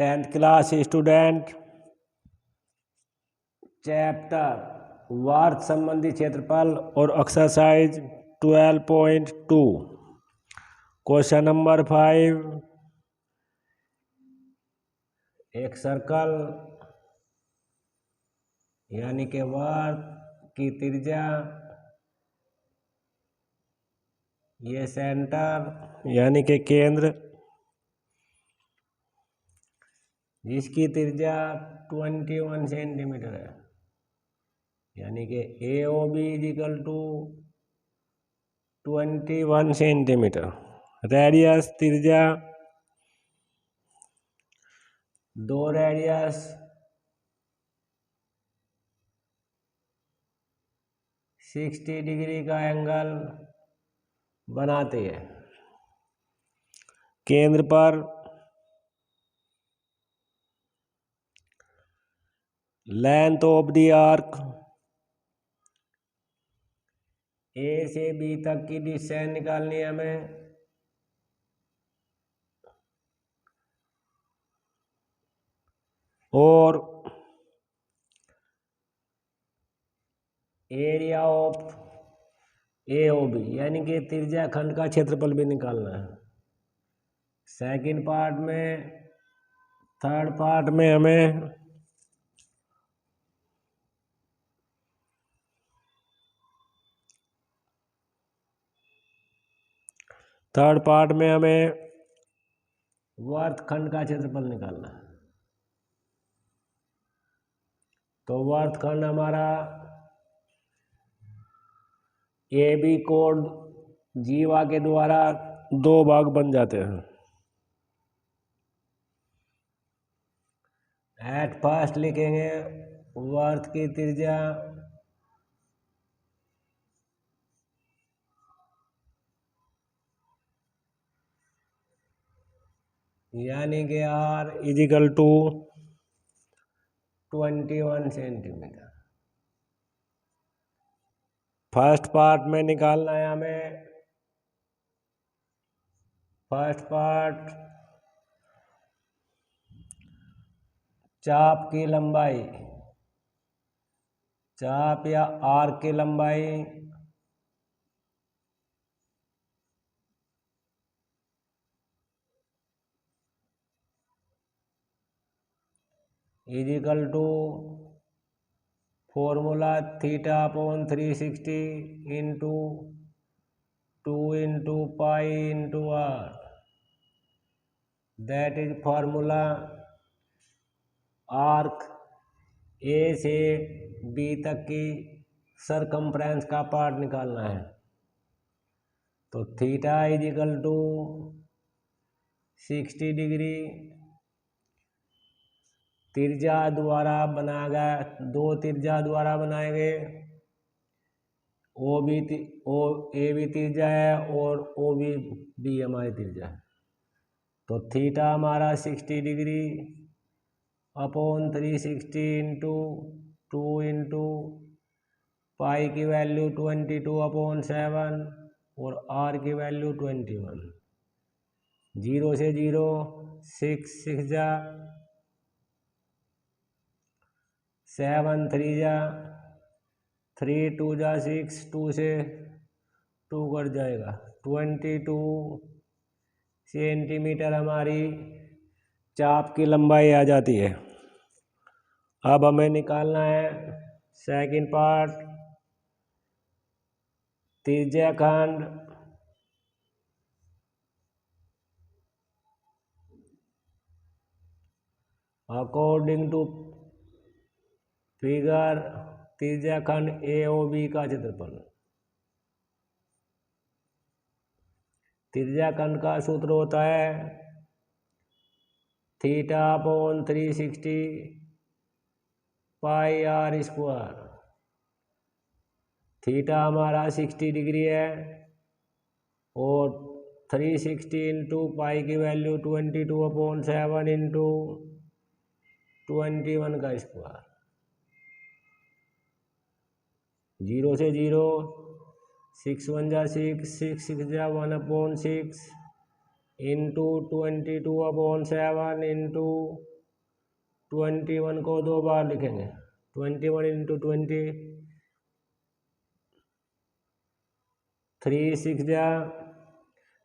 10th class student, chapter वार्त संबंधी क्षेत्रफल और एक्सरसाइज 12.2 क्वेश्चन नंबर 5। एक सर्कल यानी कि वार्त की त्रिज्या, ये सेंटर यानी कि केंद्र, जिसकी त्रिज्या 21 सेंटीमीटर है, यानी कि AOB is equal to 21 centimetre. Radius त्रिज्या, दो रेडियस 60 डिग्री का एंगल बनाते हैं। केंद्र पर length of the arc, A से B तक की डिस्टेंस निकालनी है हमें। और एरिया ऑफ AOB यानी कि त्रिज्या खंड का क्षेत्रफल भी निकालना है। सेकंड पार्ट में, थर्ड पार्ट में हमें वर्तखंड का क्षेत्रफल निकालना है। तो वर्तखंड हमारा AB कोड जीवा के द्वारा दो भाग बन जाते हैं। एट फर्स्ट लिखेंगे वर्त की त्रिज्या यानी कि R is equal to 21 centimetre. First part में निकालना है हमें। फर्स्ट पार्ट चाप की लंबाई, चाप या आर्क की लंबाई is equal to formula theta upon 360 into 2 into pi into r, that is formula. Arc A से B तक की सरकमफ्रेंस का पार्ट निकालना है। तो थीटा इजिकल टू 60 डिग्री, त्रिज्या द्वारा बनाया गया, दो त्रिज्या द्वारा बनाए गए A भी त्रिज्या है और OB भी हमारी त्रिज्या है। तो थीटा हमारा 60 डिग्री अपॉन 360 इंटू 2 इंटू पाई की वैल्यू 22/7 और R की वैल्यू 21। 0 से 0 6 जा 7 3 जा 3 2 जा 6, 2 से 2 कट जाएगा। 22 सेंटीमीटर हमारी चाप की लंबाई आ जाती है। अब हमें निकालना है सेकंड पार्ट, त्रिज्या खंड अकॉर्डिंग टू फिगर, त्रिज्या खंड AOB का क्षेत्रफल। त्रिज्या खंड का सूत्र होता है थीटा अपॉन 360 पाई R स्क्वायर। थीटा हमारा 60 डिग्री है और 360 इंटू पाई की वैल्यू 22/7 इंटू 21 का स्क्वायर। 0 से 0 6 1 जा 6, 6 6 जा 1/6 इंटू 22/7 इंटू 21 को 2 बार लिखेंगे, 21 इंटू 20, 3 6 जा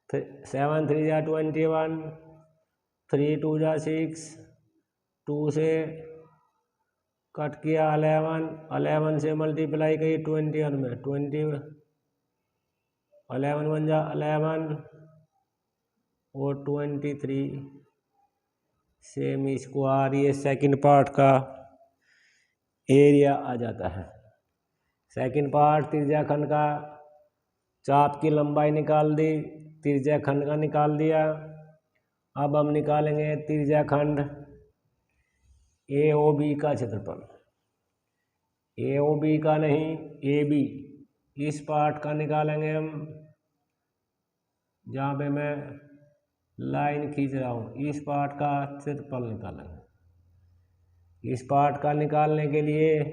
7 3 जा 21, 3 2 जा 6, 2 से कट किया 11, 11 से मल्टीप्लाई की 21 में, 20 11 1 जा 11 और 23 सेम स्क्वायर। ये सेकंड पार्ट का एरिया आ जाता है। सेकंड पार्ट त्रिज्या खंड का, चाप की लंबाई निकाल दी, त्रिज्या खंड का निकाल दिया। अब हम निकालेंगे त्रिज्या खंड AOB का क्षेत्रफल। AOB का नहीं, AB, इस पार्ट का निकालेंगे हम, जहाँ पे मैं लाइन खींच रहा हूँ, इस पार्ट का क्षेत्रफल निकालेंगे। इस पार्ट का निकालने के लिए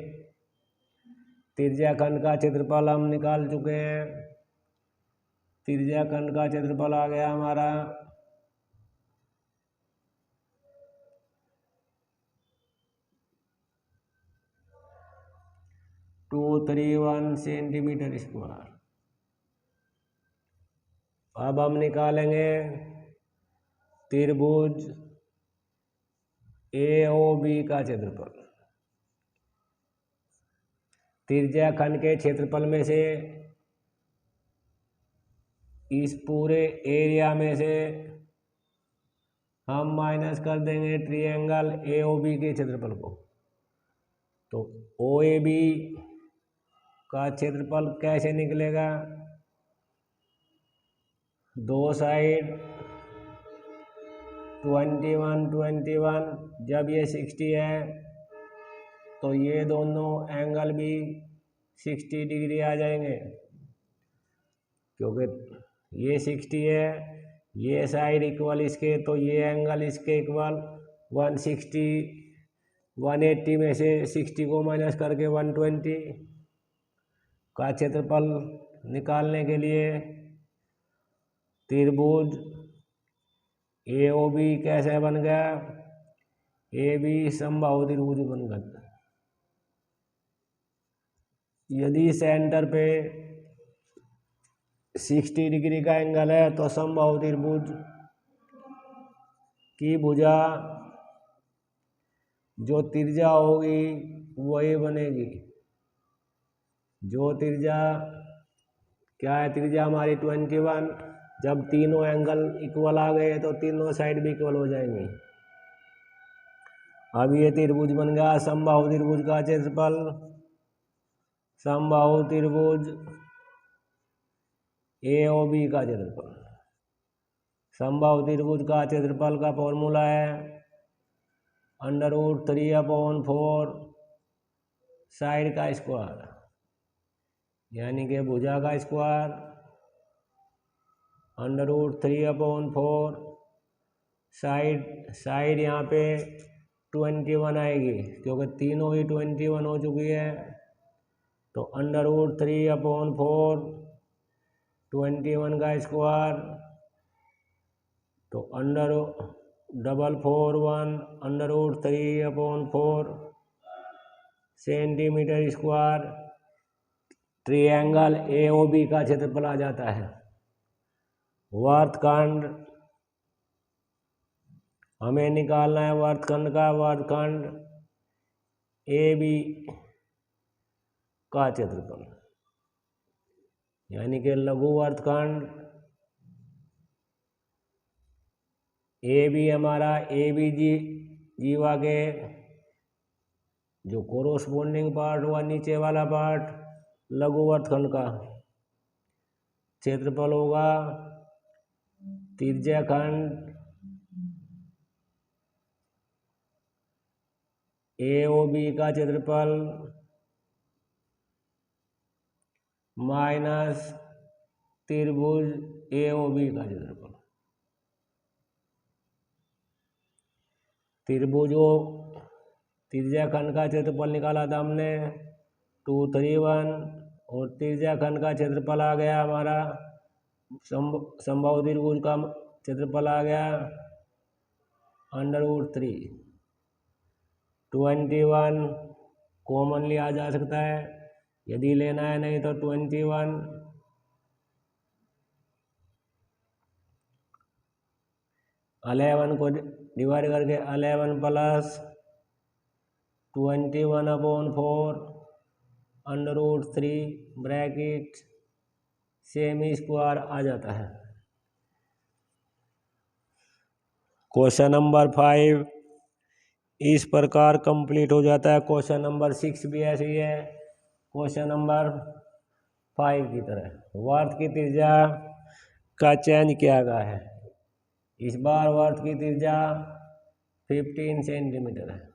त्रिज्या खंड का क्षेत्रफल हम निकाल चुके हैं। त्रिज्या खंड का क्षेत्रफल आ गया हमारा 231 सेंटीमीटर स्क्वायर। अब हम निकालेंगे त्रिभुज AOB का क्षेत्रफल। त्रिज्या खंड के क्षेत्रफल में से इस पूरे एरिया में से हम माइनस कर देंगे ट्रायंगल AOB के क्षेत्रफल को। तो OAB का क्षेत्रफल कैसे निकलेगा? दो साइड 21 21, जब ये 60 है तो ये दोनों एंगल भी 60 डिग्री आ जाएंगे, क्योंकि ये 60 है, ये साइड इक्वल इसके, तो ये एंगल इसके इक्वल 160, 180 में से 60 को माइनस करके 120 का क्षेत्रफल निकालने के लिए त्रिभुज AOB कैसे बन गया? AB समबाहु त्रिभुज बन गया। यदि सेंटर पे 60 डिग्री का एंगल है तो समबाहु त्रिभुज की भुजा जो त्रिज्या होगी वही बनेगी। जो त्रिज्या क्या है? त्रिज्या हमारी 21। जब तीनों एंगल इक्वल आ गए तो तीनों साइड भी इक्वल हो जाएंगी। अब ये त्रिभुज बन गया समबाहु त्रिभुज का क्षेत्रफल। समबाहु त्रिभुज AOB का क्षेत्रफल। समबाहु त्रिभुज का क्षेत्रफल का फॉर्मूला है √3/4 साइड का स्क्वायर, यानी कि भुजा का स्क्वायर √3/4 साइड यहाँ पे 21 आएगी, क्योंकि तीनों ही 21 हो चुकी है। तो √3/4 21 का स्क्वायर, तो √441 √3/4 सेंटीमीटर स्क्वायर ट्रायंगल AOB का क्षेत्रफल आ जाता है। वर्तखंड हमें निकालना है, वर्तखंड का, वर्तखंड AB का क्षेत्रफल, यानी कि लघु वर्तखंड AB हमारा ABG जीवा के जो कोरोस्पोंडिंग पार्ट हुआ नीचे वाला पार्ट लघु वर्तखंड का क्षेत्रफल होगा त्रिज्या खंड AOB का क्षेत्रफल माइनस त्रिभुज AOB का क्षेत्रफल। त्रिभुजों त्रिज्या खंड का क्षेत्रफल निकाला था हमने 231, और त्रिज्या खंड का क्षेत्रफल आ गया हमारा, समबाहु त्रिभुज का क्षेत्रफल आ गया √3। 21 कॉमन लिया जा सकता है, यदि लेना है नहीं तो 21 11 को डिवाइड करके 11 प्लस 21/4 √3 ब्रैकेट सेमी स्क्वायर आ जाता है। क्वेश्चन नंबर 5 इस प्रकार कंप्लीट हो जाता है। क्वेश्चन नंबर 6 भी ऐसे ही है क्वेश्चन नंबर 5 की तरह। वर्त की त्रिज्या का चेंज किया गया है। इस बार वर्त की त्रिज्या 15 सेंटीमीटर है,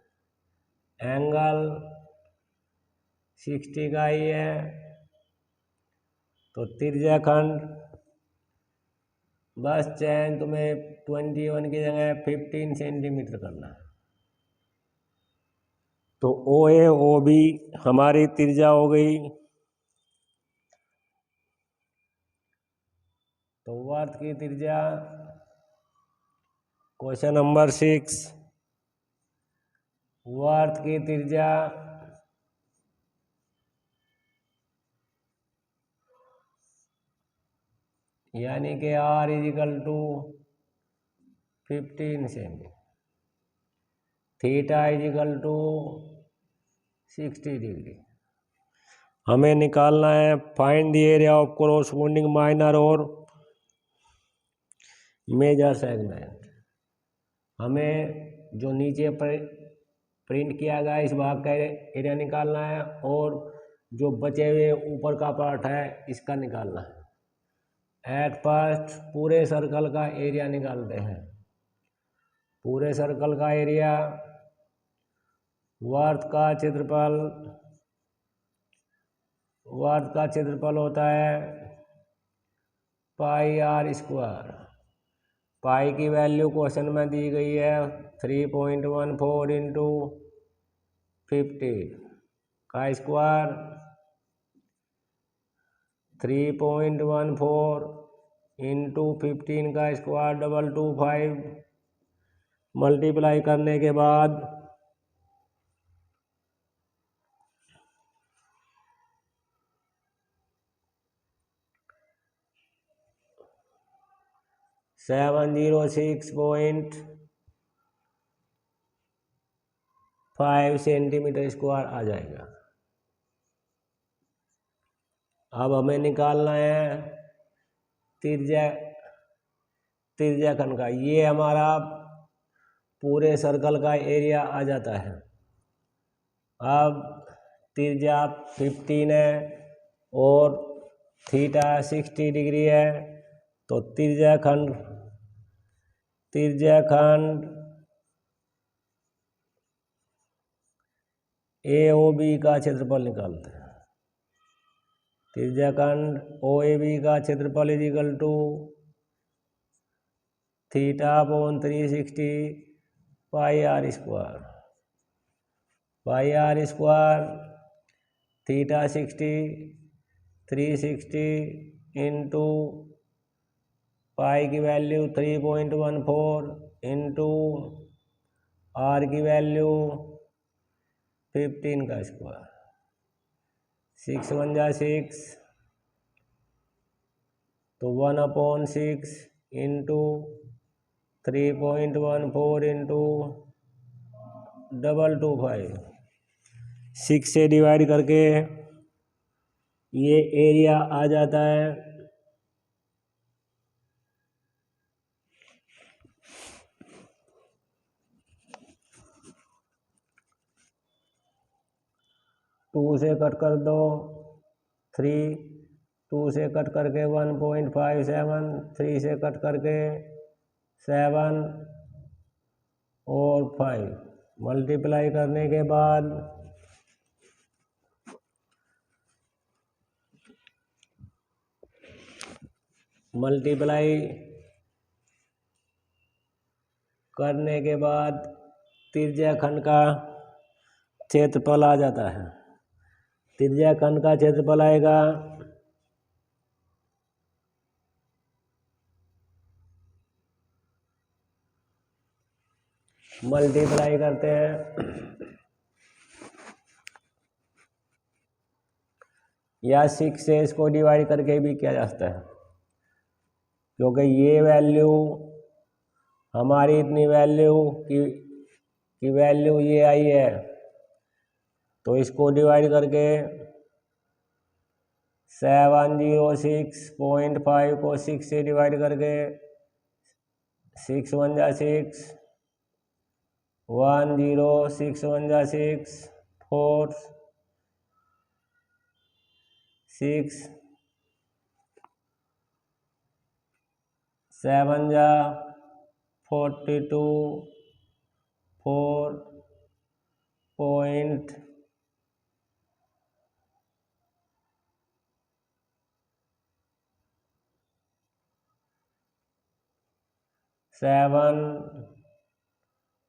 एंगल 60 का ही है, तो त्रिज्या खंड बस चेंज तुम्हें 21 की जगह 15 सेंटीमीटर करना है। तो ओ ए ओ बी हमारी त्रिज्या हो गई। तो वर्त की त्रिज्या क्वेश्चन नंबर 6 वर्त की त्रिज्या यानी कि R = 15 सेमी, थीटा = 60 डिग्री। हमें निकालना है find the area of corresponding minor और मेजर सेगमेंट। हमें जो नीचे प्रिंट किया गया इस भाग का एरिया निकालना है और जो बचे हुए ऊपर का पार्ट है इसका निकालना है। एट फर्स्ट पूरे सर्कल का एरिया निकालते हैं। पूरे सर्कल का एरिया वर्त का क्षेत्रफल होता है πr²। पाई की वैल्यू क्वेश्चन में दी गई है 3.14 × 50 का स्क्वायर 3.14 × 15 का स्क्वायर 225 मल्टीप्लाई करने के बाद 706.5 सेंटीमीटर स्क्वायर आ जाएगा। अब हमें निकालना है त्रिज्या खंड का। ये हमारा पूरे सर्कल का एरिया आ जाता है। अब त्रिज्या 15 है और थीटा 60 डिग्री है, तो त्रिज्या खंड ए ओ बी का क्षेत्रफल निकालते हैं। त्रिज्या खंड ओ ए बी का क्षेत्रफल = θ/360 πr²। θ 60 360 इंटू पाई की वैल्यू 3.14 इंटू आर की वैल्यू 15 का स्क्वायर। 6 × 1 = 6, तो 1/6 इंटू 3.14 इंटू 225 6 से डिवाइड करके ये एरिया आ जाता है 2 से कट कर दो 3, 2 से कट करके 1.57, 3 से कट करके 7 और 5 मल्टीप्लाई करने के बाद त्रिज्या खंड का क्षेत्रफल आ जाता है। त्रिज्या खंड का क्षेत्रफल आएगा मल्टीप्लाई करते हैं या 6 से इसको डिवाइड करके भी किया जा सकता है, क्योंकि ये वैल्यू हमारी इतनी वैल्यू की वैल्यू ये आई है, तो इसको डिवाइड करके 706.5 को 6 से डिवाइड करके 6 1 जा 6, 1 0 6 1 जा 6, 4 6 7 जा 42 4.7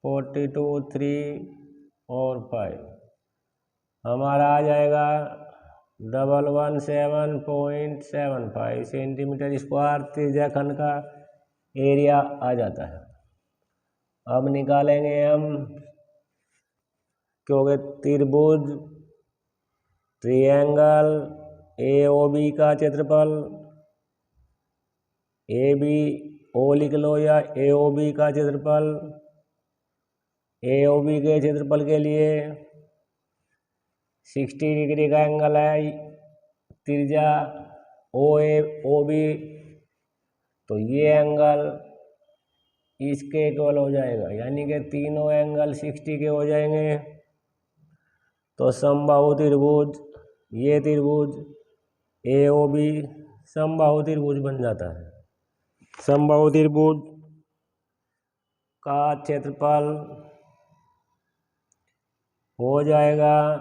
42 3 और 5 हमारा आ जाएगा 117.75 सेंटीमीटर स्क्वायर त्रिज्या खंड का एरिया आ जाता है। अब निकालेंगे हम, क्योंकि त्रिभुज ट्रायंगल AOB का क्षेत्रफल, ABO लिख लो या AOB का क्षेत्रफल, AOB के क्षेत्रफल के लिए 60 डिग्री का एंगल है, त्रिज्या OB, तो ये एंगल इसके इक्वल हो जाएगा, यानी कि तीनों एंगल 60 के हो जाएंगे। तो समबाहु त्रिभुज, ये त्रिभुज AOB समबाहु त्रिभुज बन जाता है। समबाहु त्रिभुज का क्षेत्रफल हो जाएगा,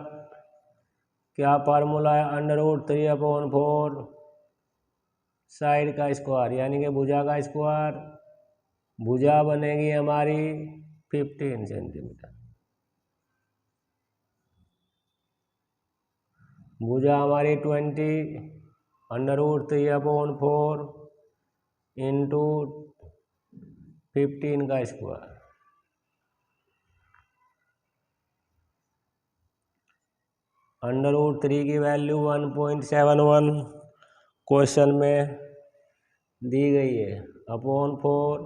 क्या फार्मूला है, √3/4 साइड का स्क्वायर, यानी कि भुजा का स्क्वायर। भुजा बनेगी हमारी 15 सेंटीमीटर, भुजा हमारी 20 √3/4 इंटू 15 का स्क्वायर। √3 की वैल्यू 1.71 क्वेश्चन में दी गई है, /4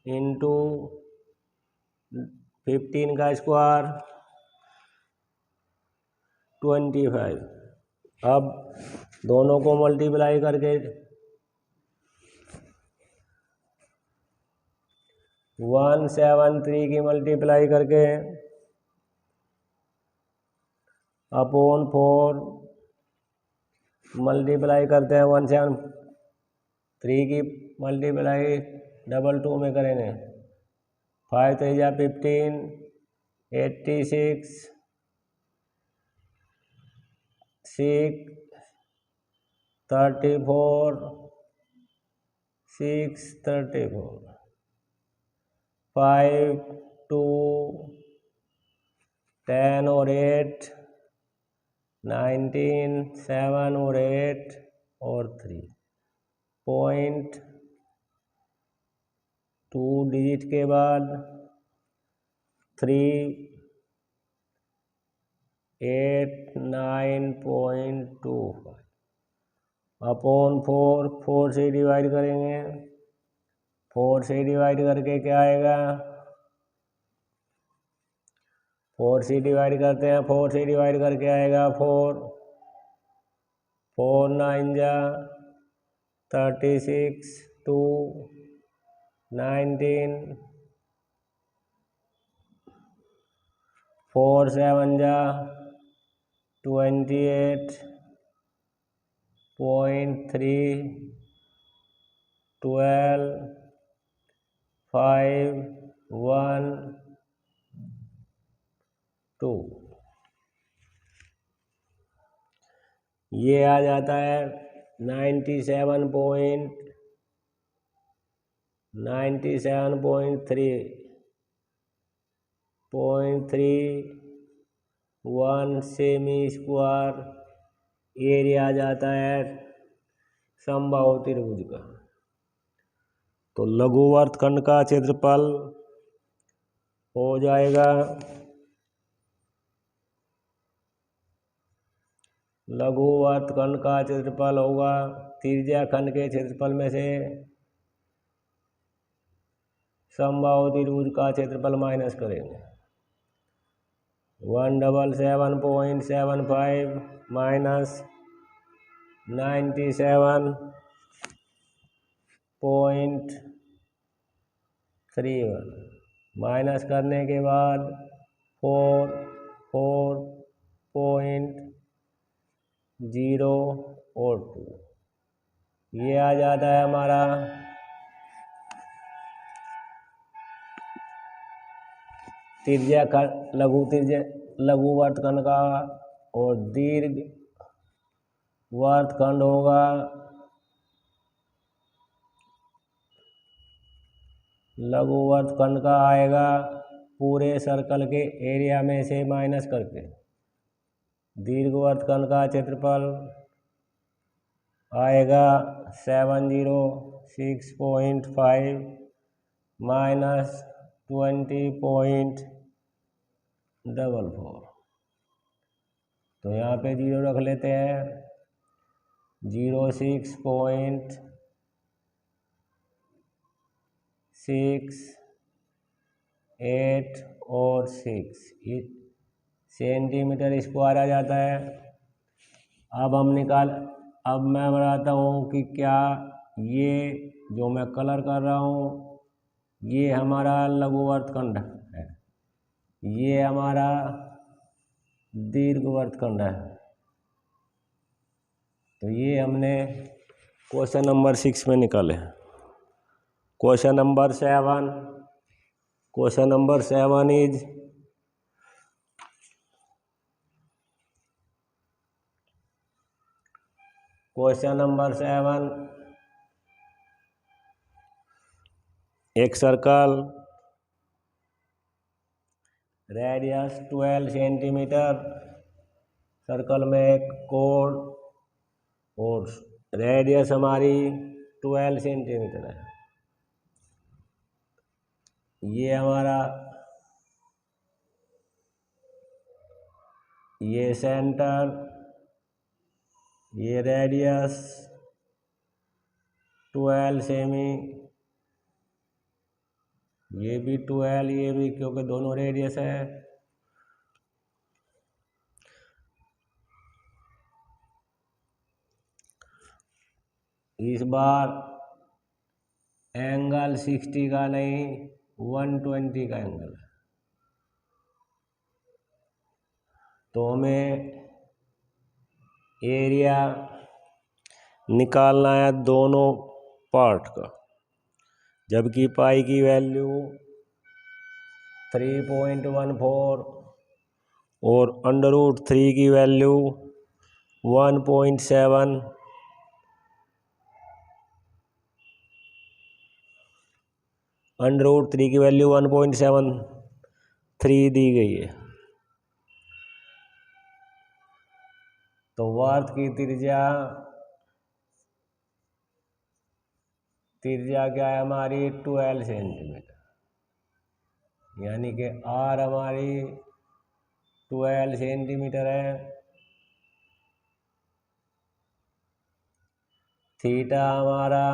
इंटू 15 का स्क्वायर 25। अब दोनों को मल्टीप्लाई करके 173 की मल्टीप्लाई करके /4 मल्टीप्लाई करते हैं 173 की मल्टीप्लाई 2 में करेंगे, 5 3 जा 15, 86 6 34 6 34 5 2 10 और 8 19 7 और 8 और 3.2 डिजिट के बाद 3 89.25 /4 से डिवाइड करेंगे, 4 से डिवाइड करके क्या आएगा, 4 से डिवाइड करते हैं, 4 से डिवाइड करके आएगा 4 4 9 जा 36 2 19 4 7 जा 28.3 12 5 1 2 ये आ जाता है 97.3 सेमी स्क्वायर एरिया आ जाता है समबाहु त्रिभुज का। तो लघुवर्तखंड का क्षेत्रफल हो जाएगा लघु वर्तखंड का क्षेत्रफल होगा त्रिज्या खंड के क्षेत्रफल में से समबाहु त्रिभुज का क्षेत्रफल माइनस करेंगे। 177.75 माइनस 97.31 माइनस करने के बाद 4.0 और 2 ये आ जाता है हमारा त्रिज्या लघु वर्तखंड का, और दीर्घ वर्तखंड होगा लघु वर्तखंड का आएगा पूरे सर्कल के एरिया में से माइनस करके। दीर्घ वर्तखंड का क्षेत्रफल आएगा 706.5 माइनस 20.44। तो यहाँ पे 0 रख लेते हैं। 06.6 8 और 6 सेंटीमीटर स्क्वायर आ जाता है। अब मैं बताता हूँ कि क्या ये जो मैं कलर कर रहा हूँ ये हमारा लघु वर्तखंड है, ये हमारा दीर्घ वर्तखंड है। तो ये हमने क्वेश्चन नंबर 6 में निकाले। क्वेश्चन नंबर 7 इज एक सर्कल रेडियस 12 सेंटीमीटर, सर्कल में एक कोण और रेडियस हमारी 12 सेंटीमीटर है। ये हमारा ये सेंटर, ये रेडियस 12 सेमी, ये भी 12, ये भी, क्योंकि दोनों रेडियस है। इस बार एंगल 60 का नहीं 120 का एंगल है। तो हमें एरिया निकालना है दोनों पार्ट का, जबकि पाई की वैल्यू 3.14 और √3 की वैल्यू 1.7, √3 की वैल्यू 1.73 दी गई है। तो वर्त की त्रिज्या क्या है हमारी 12 सेंटीमीटर, यानी कि आर हमारी 12 सेंटीमीटर है। थीटा हमारा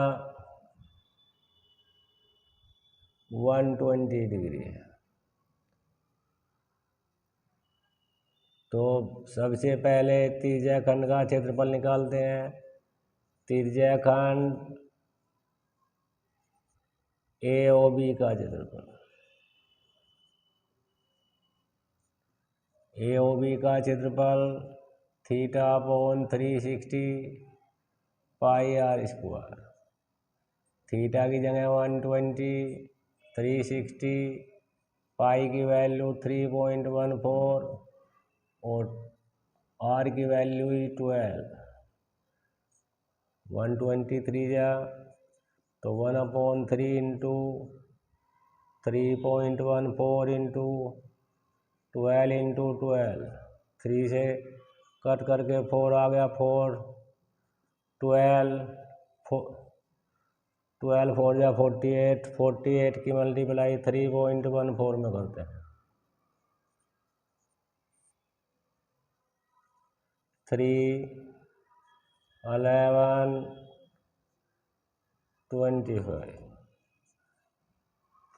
120 डिग्री है। तो सबसे पहले त्रिज्या खंड का क्षेत्रफल निकालते हैं। त्रिज्या खंड AOB का क्षेत्रफल, AOB का क्षेत्रफल θ/360 पाई r स्क्वायर। थीटा की जगह 120, 360, पाई की वैल्यू 3.14 और r की वैल्यू ही 12। 123 जा तो 1/3 इंटू 3.14 इंटू 12 इंटू 12, 3 से कट करके 4 आ गया, 4 12 4 जा 48, 48 की मल्टीप्लाई 3.14 में करते हैं। 11 25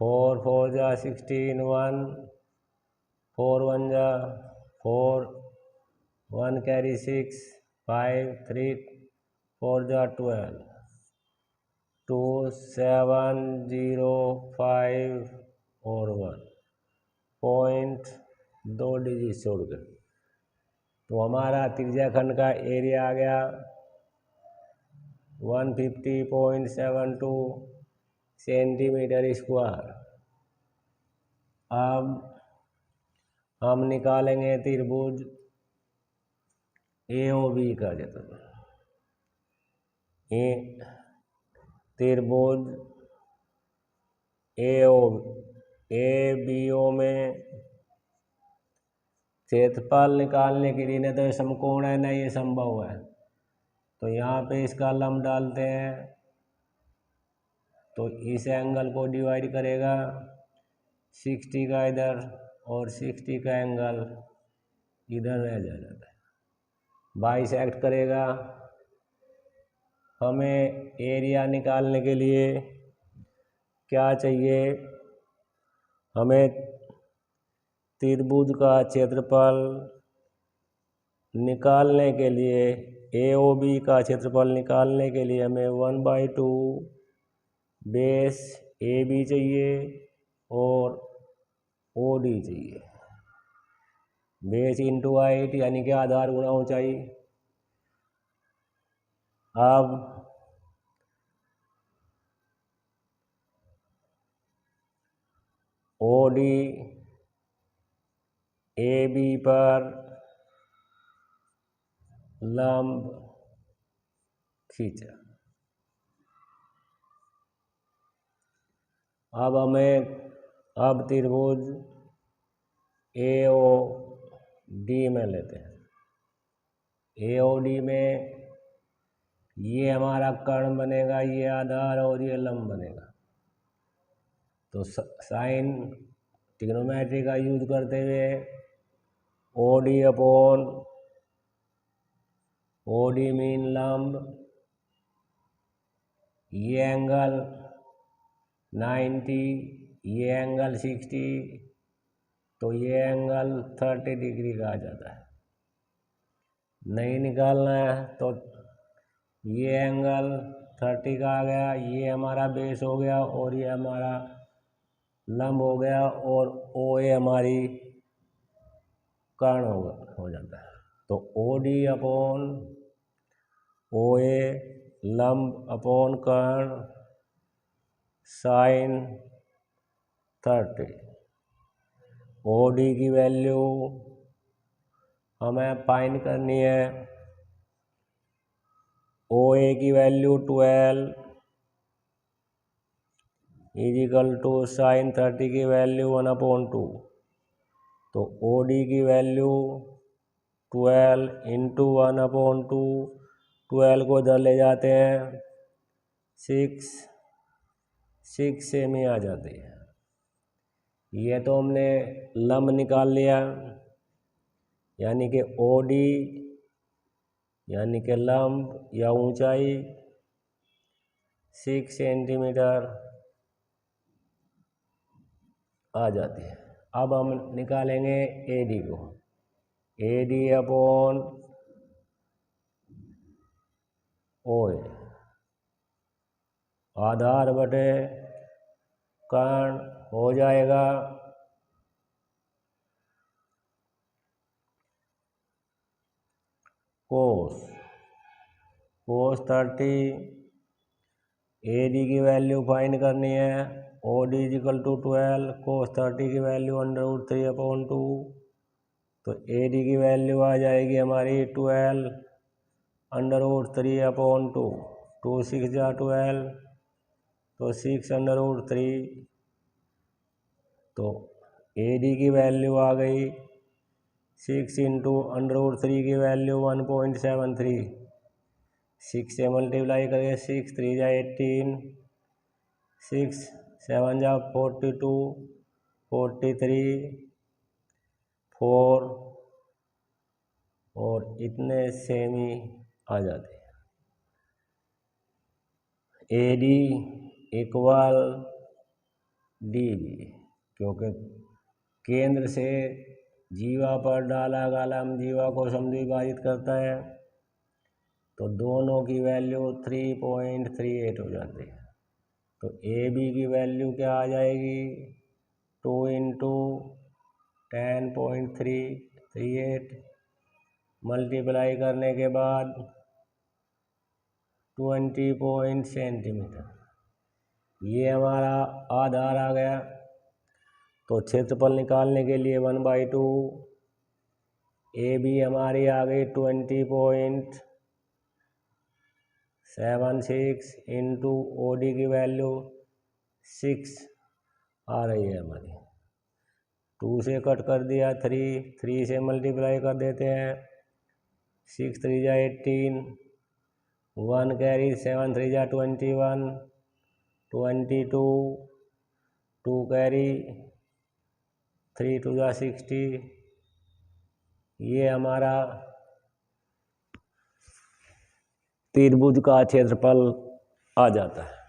4 4 जा 16 1 4 1 जा 4 1 कैरी 6 5 3 4 जा 12 2 7 0 5 और 1 पॉइंट 2 डिजिट छोड़ के तो हमारा त्रिज्या खंड का एरिया आ गया 150.72 सेंटीमीटर स्क्वायर। अब हम निकालेंगे त्रिभुज AOB का क्षेत्रफल। त्रिभुज ABO में क्षेत्रफल निकालने के लिए न तो ये समकोण है न ये समबाहु है, तो यहाँ पे इसका लंब डालते हैं तो इस एंगल को डिवाइड करेगा 60 का इधर और 60 का एंगल इधर रह जाता है, बाइसेक्ट करेगा। हमें एरिया निकालने के लिए क्या चाहिए, हमें त्रिभुज का क्षेत्रफल निकालने के लिए AOB का क्षेत्रफल निकालने के लिए हमें 1/2 बेस AB चाहिए और OD चाहिए। बेस इंटू हाइट यानी कि आधार गुणा ऊंचाई। अब OD AB पर लंब खींचा। अब त्रिभुज AOD में लेते हैं। AOD में ये हमारा कर्ण बनेगा, ये आधार और ये लंब बनेगा। तो साइन ट्रिग्नोमेट्री का यूज करते हुए OD मीन लंब, ये एंगल 90, ये एंगल 60, तो ये एंगल 30 डिग्री का आ जाता है। नहीं निकालना है तो ये एंगल 30 का आ गया, ये हमारा बेस हो गया और ये हमारा लंब हो गया और OA हमारी कर्ण हो जाता है। तो OD अपॉन OA लंब अपॉन कर्ण साइन 30। OD की वैल्यू हमें फाइंड करनी है। OA की वैल्यू 12 इजिकल टू साइन 30 की वैल्यू 1/2। तो OD की वैल्यू 12 इंटू 1/2, 12 को इधर ले जाते हैं 6 सेमी आ जाती है। ये तो हमने लंब निकाल लिया, यानी कि OD यानी कि लंब या ऊंचाई 6 सेंटीमीटर आ जाती है। अब हम निकालेंगे AD को। AD अपॉन OA आधार बटे कर्ण हो जाएगा कोस 30। AD की वैल्यू फाइंड करनी है। OD इजिकल टू 12 कोस 30 की वैल्यू √3/2। तो AD की वैल्यू आ जाएगी हमारी 12 √3/2। 2 6 जा 12, तो 6 √3। तो AD की वैल्यू आ गई 6 इंटू √3 की वैल्यू 1.73। 6 से मल्टीप्लाई करेंगे 6 3 जा 18, 6 7 जा 42, 43, 4 और इतने सेमी आ जाते हैं। AD इक्वल DB, क्योंकि केंद्र से जीवा पर डाला कलम जीवा को समद्विभाजित करता है, तो दोनों की वैल्यू 3.38 हो जाती है। तो AB की वैल्यू क्या आ जाएगी, 2 इंटू 10.338 मल्टीप्लाई करने के बाद 20 सेंटीमीटर, ये हमारा आधार आ गया। तो क्षेत्रफल निकालने के लिए 1/2, AB हमारी आ गई 20.76 इंटू OD की वैल्यू 6 आ रही है हमारी। 2 से कट कर दिया, 3 से मल्टीप्लाई कर देते हैं, 6 3 जा 18, 1 कैरी, 7 3 जा 21, 22, 2 कैरी, 3 2 जा 60। ये हमारा त्रिभुज का क्षेत्रफल आ जाता है।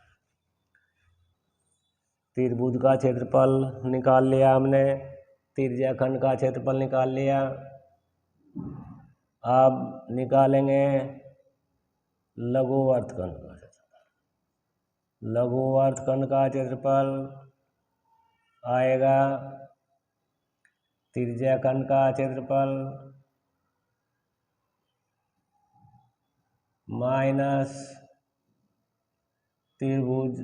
त्रिभुज का क्षेत्रफल निकाल लिया हमने, त्रिज्याखंड का क्षेत्रफल निकाल लिया। अब निकालेंगे लघुवर्तखंड का क्षेत्रफल। लघुवर्तखंड का क्षेत्रफल आएगा त्रिज्याखंड का क्षेत्रफल माइनस त्रिभुज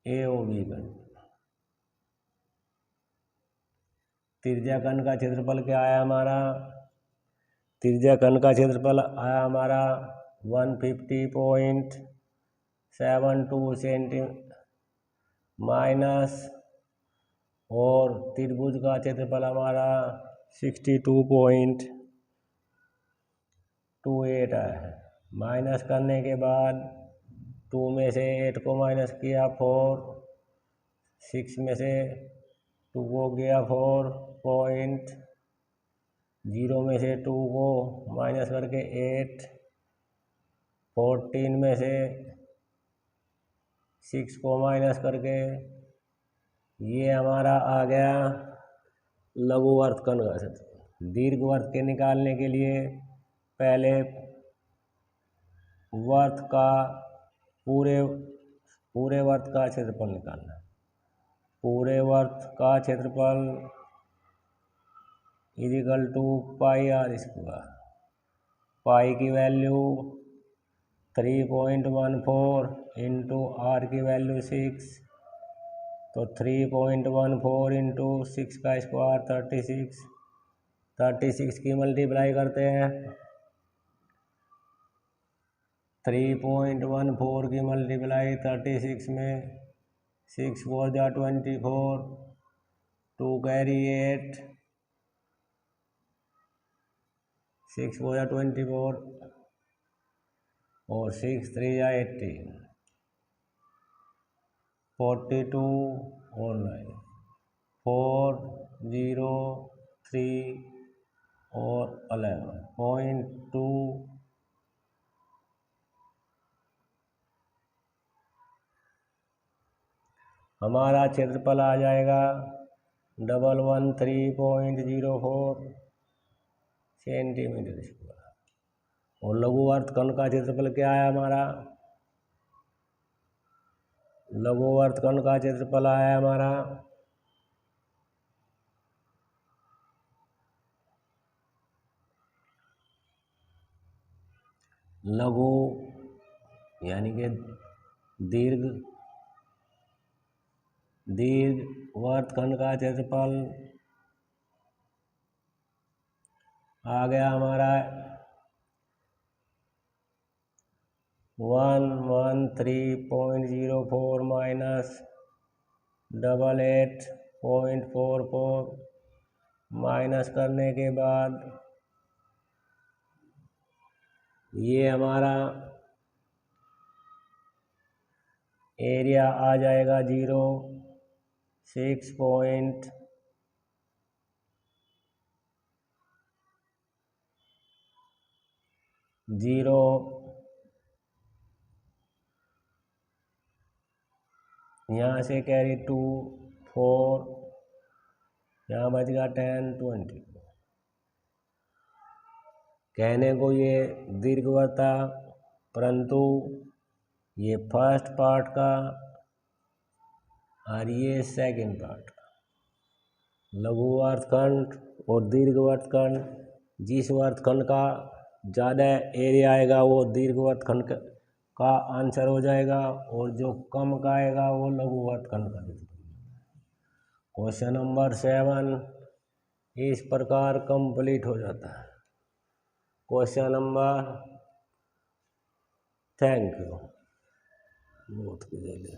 AOB खंड। त्रिज्याखंड का क्षेत्रफल क्या आया हमारा, त्रिज्याखंड का क्षेत्रफल आया हमारा 150.72 सेंटीमीटर माइनस, और त्रिभुज का क्षेत्रफल हमारा 62.28 आया है। माइनस करने के बाद 2 में से 8 को माइनस किया 4, 6 में से 2 को गया 4 पॉइंट, 0 में से 2 को माइनस करके 8, 14 में से 6 को माइनस करके, ये हमारा आ गया लघुवर्तखंड का क्षेत्रफल। दीर्घवृत्त के निकालने के लिए पहले वर्त का पूरे वर्त का क्षेत्रफल निकालना। पूरे वर्त का क्षेत्रफल इक्वल टू πr²। पाई की वैल्यू 3.14 इंटू r की वैल्यू 6, तो 3.14 इंटू 6 का स्क्वायर 36, 36 की मल्टीप्लाई करते हैं। 3.14 की मल्टीप्लाई 36 में, 6 4 जा 24, 2 कैरी 8, 6 4 जा 24, और 6 3 जा 18, 42 और 9, 4 0 3 और 11.2 हमारा क्षेत्रफल आ जाएगा 113.04 सेंटीमीटर स्क्वायर। और लघुवर्तखंड का क्षेत्रफल क्या है हमारा, लघुवर्तखंड का क्षेत्रफल आया हमारा लघु यानी कि दीर्घवर्तखंड का क्षेत्रफल आ गया हमारा 113.04 माइनस 88.44, माइनस करने के बाद ये हमारा एरिया आ जाएगा 0.6 0, यहाँ से कैरी 2, 4, यहाँ बच गया 10, 20। कहने को ये दीर्घवृत्त था, परंतु ये फर्स्ट पार्ट का और ये सेकंड पार्ट का। लघु वर्तखंड और दीर्घ वर्तखंड, जिस वर्तखंड का ज़्यादा एरिया आएगा वो दीर्घ वर्तखंड का आंसर हो जाएगा, और जो कम का आएगा वो लघु वर्तखंड का। क्वेश्चन नंबर 7 इस प्रकार कंप्लीट हो जाता है। Question number, thank you. बहुत